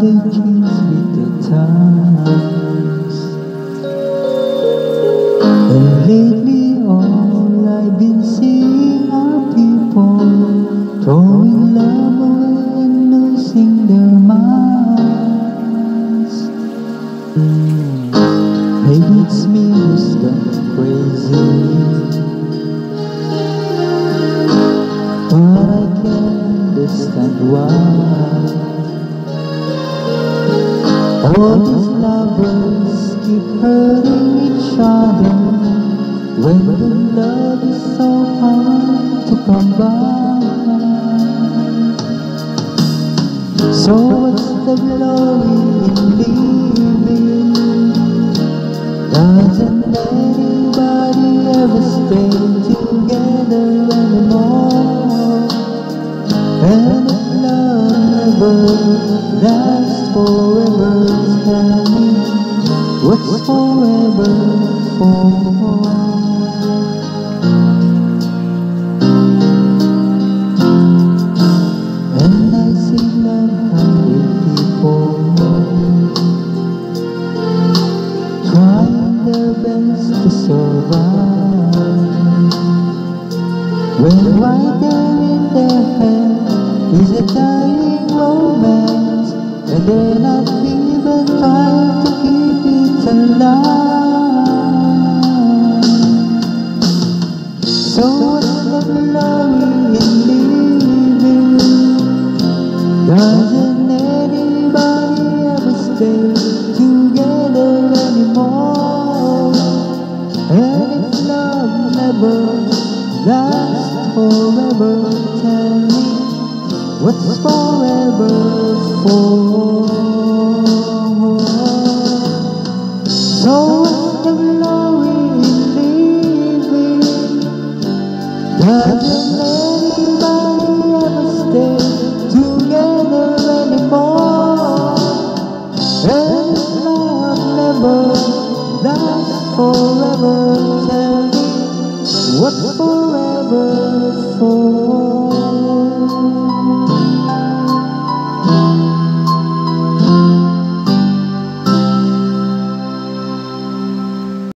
they change with the times. And lately all I've been seeing are people throwing love away and losing their minds. Maybe it's me who's gone crazy, but I can't understand why all these lovers keep hurting each other when the love is so hard to come by. So what's the glory in living? Doesn't anybody ever stay together anymore? And if love never lasts forever, tell me what's forever for? And I see love-hungry people trying their best to survive, when right there in their hand is a dying romance, and they're not even trying to keep it alive. So what's the glory in living? Doesn't anybody ever stay together anymore? And if love never lasts forever, tell me what's forever for? So what's the glory in living? Doesn't anybody ever stay together anymore? And love never lasts forever.